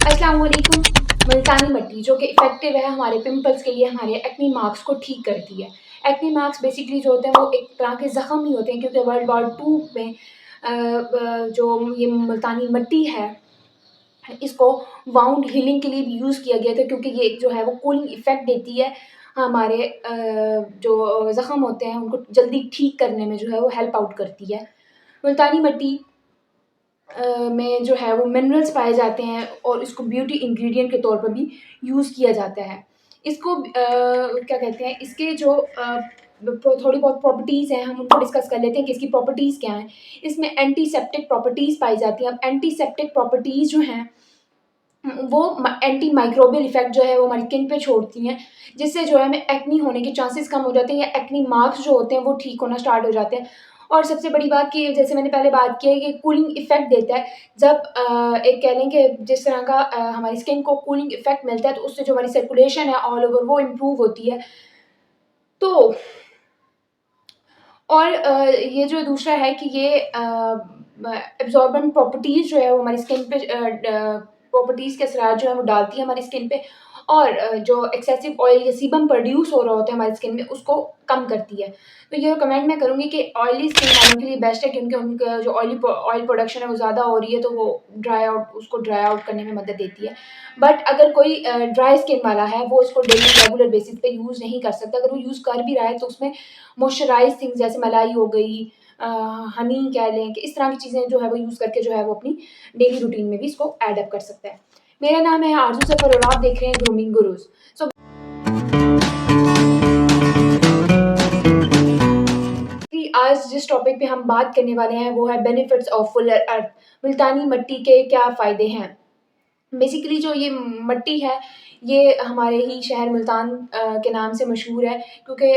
अस्सलाम वालेकुम। मुल्तानी मिट्टी जो कि इफ़ेक्टिव है हमारे पिंपल्स के लिए, हमारे एक्ने मार्क्स को ठीक करती है। एक्ने मार्क्स बेसिकली जो होते हैं वो एक तरह के ज़ख्म ही होते हैं, क्योंकि वर्ल्ड वॉर 2 में जो ये मुल्तानी मिट्टी है, इसको वाउंड हीलिंग के लिए भी यूज़ किया गया था, क्योंकि ये जो है वो कूलिंग इफ़ेक्ट देती है। हमारे जो ज़ख्म होते हैं उनको जल्दी ठीक करने में जो है वो हेल्प आउट करती है। मुल्तानी मिट्टी में जो है वो मिनरल्स पाए जाते हैं और इसको ब्यूटी इंग्रेडिएंट के तौर पर भी यूज़ किया जाता है। इसको क्या कहते हैं, इसके जो थोड़ी बहुत प्रॉपर्टीज़ हैं, हम उनको डिस्कस कर लेते हैं कि इसकी प्रॉपर्टीज़ क्या हैं। इसमें एंटीसेप्टिक प्रॉपर्टीज़ पाई जाती हैं। अब एंटीसेप्टिक प्रॉपर्टीज़ जो हैं वो एंटी माइक्रोबियल इफ़ेक्ट जो है वो हमारी स्किन पे छोड़ती हैं, जिससे जो है हमें एक्ने होने के चांसेस कम हो जाते हैं, या एक्ने मार्क्स जो होते हैं वो ठीक होना स्टार्ट हो जाते हैं। और सबसे बड़ी बात कि जैसे मैंने पहले बात की है कि कूलिंग इफ़ेक्ट देता है। जब एक कह लें कि जिस तरह का हमारी स्किन को कूलिंग इफ़ेक्ट मिलता है, तो उससे जो हमारी सर्कुलेशन है ऑल ओवर वो इम्प्रूव होती है। तो और ये जो दूसरा है कि ये एब्ज़ॉर्बेंट प्रॉपर्टीज़ जो है वो हमारी स्किन पे प्रॉपर्टीज़ के असरार जो है वो डालती है हमारी स्किन पे, और जो एक्सेसिव ऑयल या सीबम प्रोड्यूस हो रहा होता है हमारी स्किन में, उसको कम करती है। तो ये रिकमेंड मैं करूँगी कि ऑयली स्किन वालों के लिए बेस्ट है, क्योंकि उनका जो ऑयल प्रोडक्शन है वो ज़्यादा हो रही है, तो वो ड्राई आउट करने में मदद देती है। बट अगर कोई ड्राई स्किन वाला है, वो इसको डेली रेगुलर बेसिस पे यूज़ नहीं कर सकता। अगर वो यूज़ कर भी रहा है, तो उसमें मॉइस्चराइज़ थिंग्स जैसे मलाई हो गई, हनी कह लें, कि इस तरह की चीज़ें जो है वो यूज़ करके जो है वो अपनी डेली रूटीन में भी इसको ऐड अप कर सकता है। मेरा नाम है आरज़ू सफ़र और आप देख रहे हैं ग्रूमिंग गुरूज़। सो कि आज जिस टॉपिक पे हम बात करने वाले हैं वो है बेनिफिट्स ऑफ फुलर अर्थ। मुल्तानी मिट्टी के क्या फ़ायदे हैं? बेसिकली जो ये मिट्टी है, ये हमारे ही शहर मुल्तान के नाम से मशहूर है, क्योंकि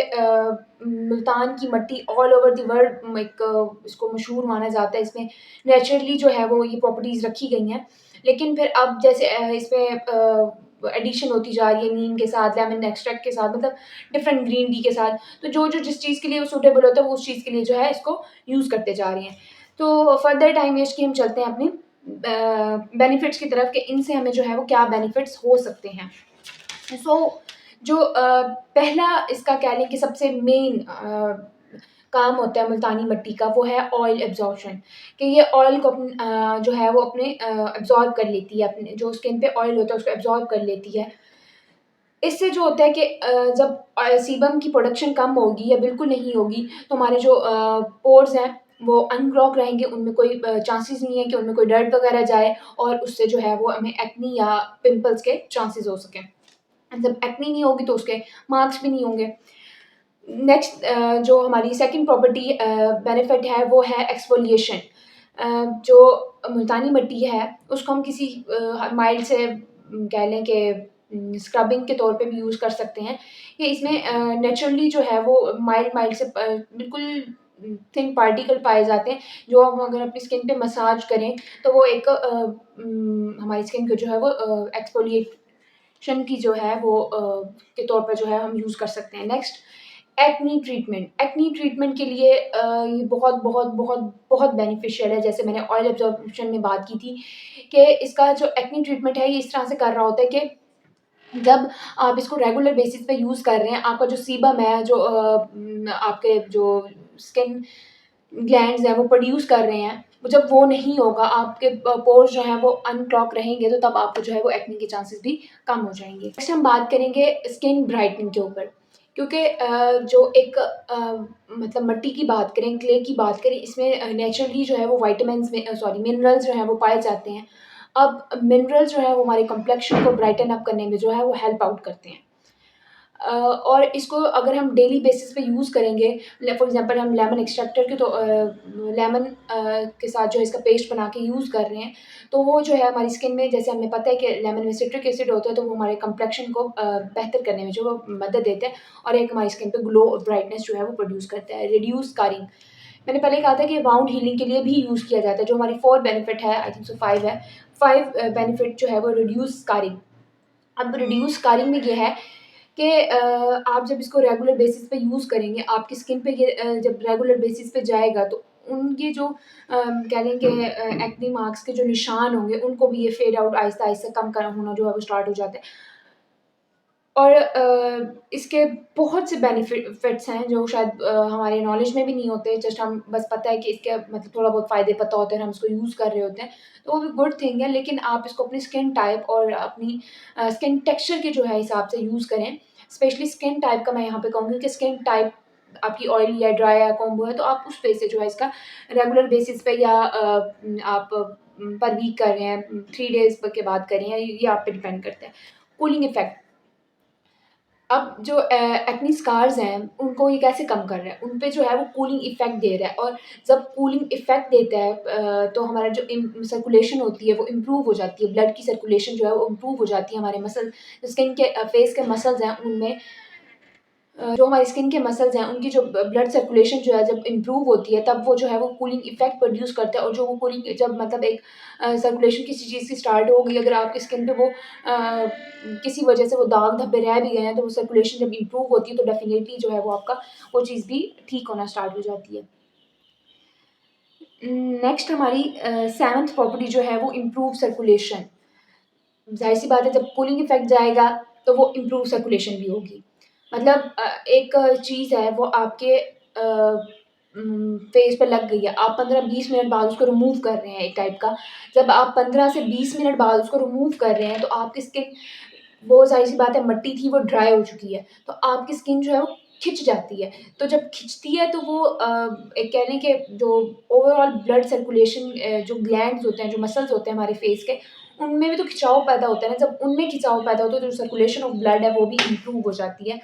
मुल्तान की मिट्टी ऑल ओवर द वर्ल्ड इसको मशहूर माना जाता है। इसमें नेचुरली जो है वो ये प्रॉपर्टीज़ रखी गई हैं। लेकिन फिर अब जैसे इसमें एडिशन होती जा रही है नीम के साथ, लेमन एक्सट्रैक्ट के साथ, मतलब डिफरेंट ग्रीन टी के साथ। तो जो जिस चीज़ के लिए वो सूटेबल होता है, वो उस चीज़ के लिए जो है इसको यूज़ करते जा रहे हैं। तो फर्दर टाइम वेस्ट किए हम चलते हैं अपने बेनिफिट्स की तरफ, कि इनसे हमें जो है वो क्या बेनिफिट्स हो सकते हैं। सो जो पहला इसका कह लें कि सबसे मेन काम होता है मुल्तानी मिट्टी का, वो है ऑयल एब्ज़ॉर्प्शन, कि ये ऑयल को जो है वो अपने एब्ज़ॉर्ब कर लेती है, अपने जो स्किन पे ऑयल होता है उसको एब्ज़ॉर्ब कर लेती है। इससे जो होता है कि जब सीबम की प्रोडक्शन कम होगी या बिल्कुल नहीं होगी, तो हमारे जो पोर्स हैं वो अनक्लॉग रहेंगे, उनमें कोई चांसेस नहीं है कि उनमें कोई डर्ट वगैरह जाए, और उससे जो है वो हमें एक्ने या पिंपल्स के चांसेस हो सकें। जब एक्ने नहीं होगी तो उसके मार्क्स भी नहीं होंगे। नेक्स्ट जो हमारी सेकंड प्रॉपर्टी बेनिफिट है वो है एक्सफोलिएशन। जो मुल्तानी मिट्टी है उसको हम किसी माइल्ड से कह लें कि स्क्रबिंग के तौर पे भी यूज़ कर सकते हैं, कि इसमें नेचुरली जो है वो माइल्ड माइल्ड से बिल्कुल थिन पार्टिकल पाए जाते हैं, जो हम अगर अपनी स्किन पे मसाज करें तो वो एक हमारी स्किन को जो है वो एक्सफोलिएशन की जो है वो के तौर पर जो है हम यूज़ कर सकते हैं। नेक्स्ट, एक्नी ट्रीटमेंट के लिए ये बहुत बहुत बहुत बहुत बेनिफिशियल है। जैसे मैंने ऑयल एब्ज़ॉर्प्शन में बात की थी, कि इसका जो एक्नी ट्रीटमेंट है ये इस तरह से कर रहा होता है कि जब आप इसको रेगुलर बेसिस पे यूज़ कर रहे हैं, आपका जो सीबम है, जो आपके जो स्किन ग्लैंड्स हैं वो प्रोड्यूस कर रहे हैं, जब वो नहीं होगा, आपके पोर्स जो हैं वो अनक्लॉग रहेंगे, तो तब आपको जो है वो एक्ने के चांसेस भी कम हो जाएँगे। नेक्स्ट हम बात करेंगे स्किन ब्राइटनिंग के ऊपर, क्योंकि जो एक मतलब मिट्टी की बात करें, क्ले की बात करें, इसमें नेचुरली जो है वो विटामिन्स में मिनरल्स जो हैं वो पाए जाते हैं। अब मिनरल्स जो है वो हमारे कम्प्लेक्शन को ब्राइटन अप करने में जो है वो हेल्प आउट करते हैं। और इसको अगर हम डेली बेसिस पे यूज़ करेंगे, फॉर एग्ज़ाम्पल हम लेमन एक्सट्रैक्टर के तो लेमन के साथ जो है इसका पेस्ट बना के यूज़ कर रहे हैं, तो वो जो है हमारी स्किन में, जैसे हमें पता है कि लेमन में सिट्रिक एसिड होता है, तो वो हमारे कम्प्लेक्शन को बेहतर करने में जो वो मदद देता है, और एक हमारी स्किन पे ग्लो और ब्राइटनेस जो है वो प्रोड्यूस करता है। रिड्यूस स्कारिंग, मैंने पहले कहा था कि वाउंड हीलिंग के लिए भी यूज़ किया जाता है, जो हमारी 4 बेनिफिट है, आई थिंक सो 5 है। 5 बेनिफिट जो है वो रिड्यूस स्कारिंग। अब रिड्यूस स्कारिंग में ये है कि आप जब इसको रेगुलर बेसिस पे यूज़ करेंगे, आपकी स्किन पे ये जब रेगुलर बेसिस पे जाएगा, तो उनके जो कह लें कि एक्ने मार्क्स के जो निशान होंगे, उनको भी ये फेड आउट आहिस्ता-आहिस्ता कम कर होना जो है वो स्टार्ट हो जाता है। और इसके बहुत से बेनिफिट्स हैं जो शायद हमारे नॉलेज में भी नहीं होते, जस्ट हम बस पता है कि इसके मतलब थोड़ा बहुत फ़ायदे पता होते हैं और हम इसको यूज़ कर रहे होते हैं, तो वो भी गुड थिंग है। लेकिन आप इसको अपनी स्किन टाइप और अपनी स्किन टेक्सचर के जो है हिसाब से यूज़ करें। स्पेशली स्किन टाइप का मैं यहाँ पे कहूँगी कि स्किन टाइप आपकी ऑयली है, ड्राई है, कॉम्बो है, तो आप उस बेस से जो है इसका रेगुलर बेसिस पे या आप पर वीक कर रहे हैं, 3 डेज़ के बाद कर रहे हैं, ये आप पे डिपेंड करता है। कूलिंग इफ़ेक्ट, अब जो एक्ने स्कार्स हैं, उनको ये कैसे कम कर रहा है? उन पे जो है वो कूलिंग इफ़ेक्ट दे रहा है, और जब कूलिंग इफ़ेक्ट देता है तो हमारा जो सर्कुलेशन होती है वो इम्प्रूव हो जाती है, ब्लड की सर्कुलेशन जो है वो इम्प्रूव हो जाती है, हमारे मसल स्किन के फेस के मसल्स हैं उनमें जो हमारी स्किन के मसल्स हैं, उनकी जो ब्लड सर्कुलेशन जो है जब इम्प्रूव होती है, तब वो जो है वो कूलिंग इफ़ेक्ट प्रोड्यूस करता है, और जो वो कूलिंग जब मतलब एक सर्कुलेशन किसी चीज़ की स्टार्ट हो गई, अगर आपकी स्किन पे वो किसी वजह से वो दाग धब्बे रह भी गए हैं, तो वो सर्कुलेशन जब इम्प्रूव होती है, तो डेफ़िनेटली जो है वो आपका वो चीज़ भी ठीक होना स्टार्ट हो जाती है। नेक्स्ट हमारी 7th प्रॉपर्टी जो है वो इम्प्रूव सर्कुलेशन। ज़ाहिर-सी बात है, जब कूलिंग इफ़ेक्ट जाएगा, तो वो इम्प्रूव सर्कुलेशन भी होगी। मतलब एक चीज़ है वो आपके फेस पे लग गई है, आप 15-20 मिनट बाद उसको रिमूव कर रहे हैं एक टाइप का। जब आप 15 से 20 मिनट बाद उसको रिमूव कर रहे हैं, तो आपकी स्किन वो ज़ाहिर-सी बात है मट्टी थी वो ड्राई हो चुकी है, तो आपकी स्किन जो है वो खिंच जाती है। तो जब खिंचती है तो वो एक कह लें कि जो ओवरऑल ब्लड सर्कुलेशन जो ग्लैंड्स होते हैं, जो मसल्स होते हैं हमारे फेस के, उनमें भी तो खिंचाव पैदा होता है ना, जब उनमें खिंचाव पैदा होता है तो जो सर्कुलेशन ऑफ ब्लड है वो भी इम्प्रूव हो जाती है।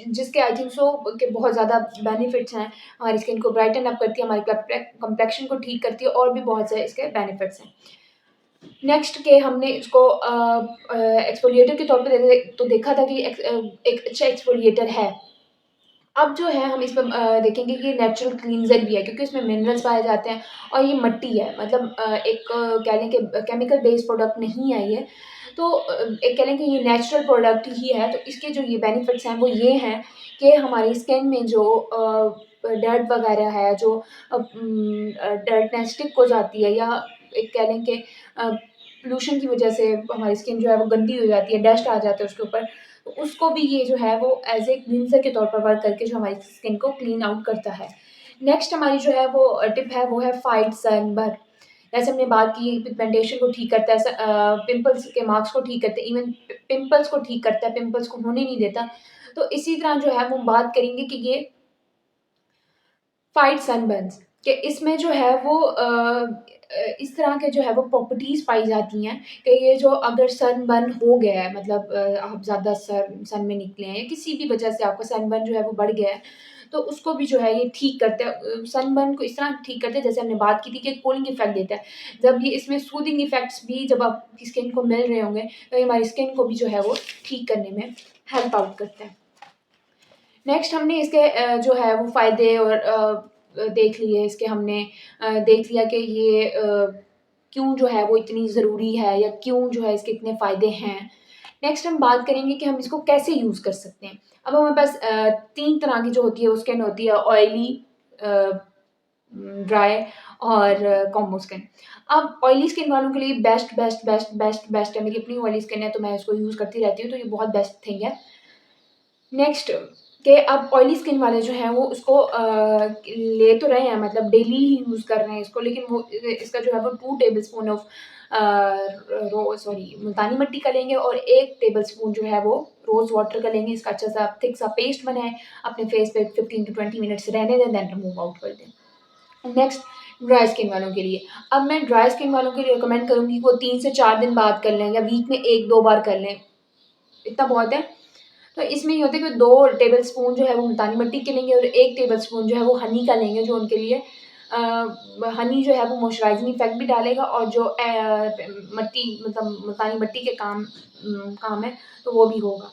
जिसके आई थिंक सो के बहुत ज़्यादा बेनिफिट्स हैं, हमारी स्किन को ब्राइटन अप करती है, हमारी कम्प्लेक्शन को ठीक करती है, और भी बहुत से इसके बेनिफिट्स हैं। नेक्स्ट के हमने इसको एक्सफोलिएटर के तौर पे तो देखा था कि एक अच्छा एक्सफोलिएटर है। अब जो है हम इसमें देखेंगे कि नेचुरल क्लींज़र भी है, क्योंकि इसमें मिनरल्स पाए जाते हैं और ये मिट्टी है, मतलब एक कह लें कि केमिकल बेस्ड प्रोडक्ट नहीं है ये। तो एक कह लें कि ये नेचुरल प्रोडक्ट ही है, तो इसके जो ये बेनिफिट्स हैं वो ये हैं कि हमारी स्किन में जो डर्ट वगैरह है, जो डर्टनेस स्टिक हो जाती है, या एक कह लें कि पोल्यूशन की वजह से हमारी स्किन जो है वो गंदी हो जाती है, डस्ट आ जाता है उसके ऊपर, तो उसको भी ये जो है वो एज़ ए क्लींज़र के तौर पर वर्क करके जो हमारी स्किन को क्लीन आउट करता है। नेक्स्ट हमारी जो है वो टिप है वो है फाइट सनबर्न। जैसे हमने बात की पिगमेंटेशन को ठीक करता है, पिंपल्स के मार्क्स को ठीक करता है, इवन पिंपल्स को ठीक करता है, पिंपल्स को होने नहीं देता। तो इसी तरह जो है वो बात करेंगे कि ये फाइट सनबर्न्स कि इसमें जो है वो इस तरह के जो है वो प्रॉपर्टीज़ पाई जाती हैं कि ये जो अगर सनबर्न हो गया है, मतलब आप ज़्यादा सन में निकले हैं या किसी भी वजह से आपका सनबर्न जो है वो बढ़ गया है, तो उसको भी जो है ये ठीक करता है। सनबर्न को इस तरह ठीक करता है जैसे हमने बात की थी कि कूलिंग इफ़ेक्ट देता है। जब ये इसमें सूदिंग इफ़ेक्ट्स भी जब आपकी स्किन को मिल रहे होंगे, तो ये हमारी स्किन को भी जो है वो ठीक करने में हेल्प आउट करता है। नेक्स्ट हमने इसके जो है वो फ़ायदे और देख लिए इसके, हमने देख लिया कि ये क्यों जो है वो इतनी ज़रूरी है, या क्यों जो है इसके इतने फ़ायदे हैं। नेक्स्ट हम बात करेंगे कि हम इसको कैसे यूज़ कर सकते हैं। अब हमारे पास 3 तरह की जो होती है वो स्किन होती है, ऑयली, अ, ड्राई और कॉम्बो स्किन। अब ऑयली स्किन वालों के लिए best best best best best है, मेरी अपनी ऑयली स्किन है तो मैं इसको यूज़ करती रहती हूँ, तो ये बहुत बेस्ट थिंग है। नेक्स्ट कि अब ऑयली स्किन वाले जो हैं वो उसको ले तो रहे हैं, मतलब डेली ही यूज़ कर रहे हैं इसको, लेकिन वो इसका जो है वो 2 टेबलस्पून ऑफ मुल्तानी मिट्टी का लेंगे, और 1 टेबलस्पून जो है वो रोज़ वाटर का लेंगे। इसका अच्छा सा थिक सा पेस्ट बनाएँ, अपने फेस पे 15 टू 20 मिनट्स रहने दें, देन रिमूव आउट कर दें। नेक्स्ट ड्राई स्किन वालों के लिए, अब मैं ड्राई स्किन वालों के लिए रिकमेंड करूँगी कि वो 3 से 4 दिन बाद कर लें, या वीक में 1-2 बार कर लें, इतना बहुत है। तो इसमें ये होता है कि 2 टेबलस्पून जो है वो मुल्तानी मिट्टी के लेंगे, और 1 टेबलस्पून जो है वो हनी का लेंगे, जो उनके लिए हनी जो है वो मॉइस्चराइज़िंग इफ़ेक्ट भी डालेगा, और जो मिट्टी मतलब मुल्तानी मिट्टी के काम है, तो वो भी होगा।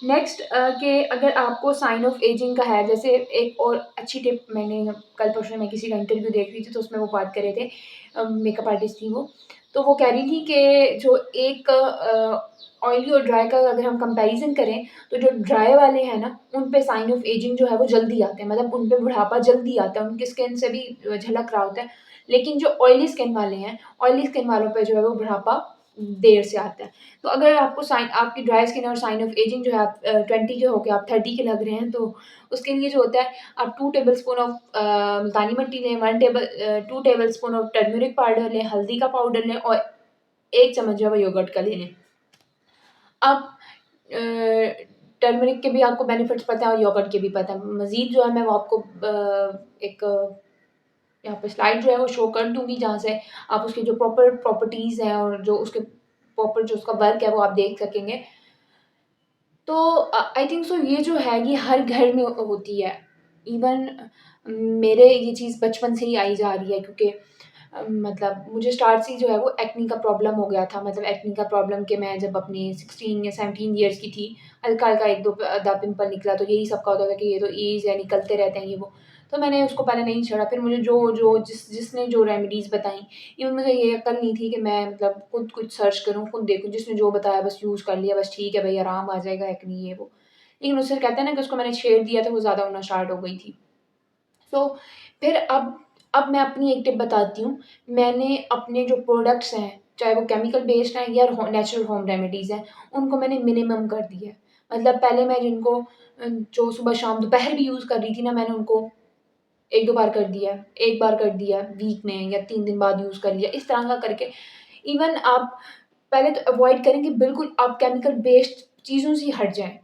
नेक्स्ट कि अगर आपको साइन ऑफ एजिंग का है, जैसे एक और अच्छी टिप मैंने कल परसों में किसी का इंटरव्यू देख रही थी, तो उसमें वो बात कर रहे थे, मेकअप आर्टिस्ट थी वो। तो वो कह रही थी कि जो एक ऑयली और ड्राई का अगर हम कंपैरिज़न करें, तो जो ड्राई वाले हैं ना, उन पे साइन ऑफ एजिंग जो है वो जल्दी आते हैं, मतलब उन पे बुढ़ापा जल्दी आता है, उनकी स्किन से भी झलक रहा होता है। लेकिन जो ऑयली स्किन वाले हैं, ऑयली स्किन वालों पे जो है वो बुढ़ापा देर से आता है। तो अगर आपको साइन आपकी ड्राई स्किन और साइन ऑफ एजिंग जो है आप 20 के होके आप 30 के लग रहे हैं, तो उसके लिए जो होता है आप 2 टेबलस्पून ऑफ मुल्तानी मिट्टी लें, 2 टेबलस्पून ऑफ टर्मरिक पाउडर लें, हल्दी का पाउडर लें और 1 चम्मच जो है वो योगर्ट का ले लें। अब टर्मरिक के भी आपको बेनिफिट्स पता है और योगर्ट के भी पता है। मज़ीद जो है मैं वो आपको एक यहाँ पे स्लाइड जो है वो शो कर दूँगी, जहाँ से आप उसकी जो प्रॉपर प्रॉपर्टीज़ हैं और जो उसके प्रॉपर जो उसका वर्क है वो आप देख सकेंगे। तो आई थिंक सो ये जो है ये हर घर में होती है। इवन मेरे ये चीज़ बचपन से ही आई जा रही है, क्योंकि मतलब मुझे स्टार्ट से ही जो है वो एक्ने का प्रॉब्लम हो गया था। मतलब एक्ने का प्रॉब्लम कि मैं जब अपने 16 या 17 इयर्स की थी, हल्का-हल्का 1-2 आधा पिंपल निकला, तो यही सबका होता था कि ये तो ऐज है, निकलते रहते हैं ये वो। तो मैंने उसको पहले नहीं छोड़ा, फिर मुझे जिसने जो रेमेडीज़ बताई, इवन मुझे ये अक्ल नहीं थी कि मैं मतलब खुद कुछ सर्च करूँ, खुद देखूँ, जिसने जो बताया बस यूज़ कर लिया, बस ठीक है भई आराम आ जाएगा एक्ने ये वो। लेकिन उससे कहते हैं ना कि उसको मैंने छेड़ दिया था, वो ज़्यादा होना स्टार्ट हो गई थी। सो फिर अब मैं अपनी एक टिप बताती हूँ। मैंने अपने जो प्रोडक्ट्स हैं, चाहे वो केमिकल बेस्ड हैं या नेचुरल होम रेमेडीज़ हैं, उनको मैंने मिनिमम कर दिया है। मतलब पहले मैं जिनको जो सुबह, शाम, दोपहर भी यूज़ कर रही थी ना, मैंने उनको 1-2 बार कर दिया, 1 बार कर दिया वीक में, या 3 दिन बाद यूज़ कर लिया, इस तरह का करके। इवन आप पहले तो अवॉइड करें कि बिल्कुल आप केमिकल बेस्ड चीज़ों से ही हट जाएँ।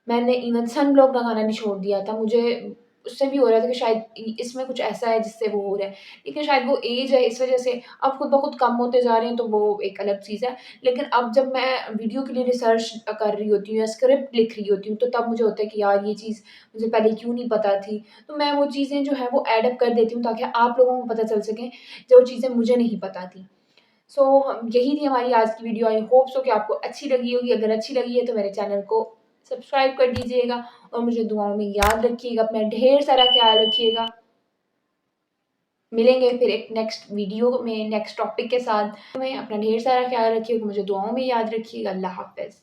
मैंने इवन सनब्लॉक लगाना भी छोड़ दिया था। मुझे उससे भी हो रहा था कि शायद इसमें कुछ ऐसा है जिससे वो हो रहा है। लेकिन शायद वो ऐज है, इस वज़ह से अब खुद ब खुद कम होते जा रहे हैं, तो वो एक अलग चीज़ है। लेकिन अब जब मैं वीडियो के लिए रिसर्च कर रही होती हूँ या स्क्रिप्ट लिख रही होती हूँ, तो तब मुझे होता है कि यार ये चीज़ मुझे पहले क्यों नहीं पता थी। तो मैं वो चीज़ें जो हैं वो ऐड अप कर देती हूँ, ताकि आप लोगों को पता चल सकें जो चीज़ें मुझे नहीं पता थी। सो यही थी हमारी आज की वीडियो। आई होप सो कि आपको अच्छी लगी होगी। अगर अच्छी लगी है तो मेरे चैनल को सब्सक्राइब कर दीजिएगा और मुझे दुआओं में याद रखिएगा। अपना ढेर सारा ख्याल रखिएगा। मिलेंगे फिर एक नेक्स्ट वीडियो में नेक्स्ट टॉपिक के साथ। में अपना ढेर सारा ख्याल रखिएगा, मुझे दुआओं में याद रखिएगा। अल्लाह हाफ़िज़।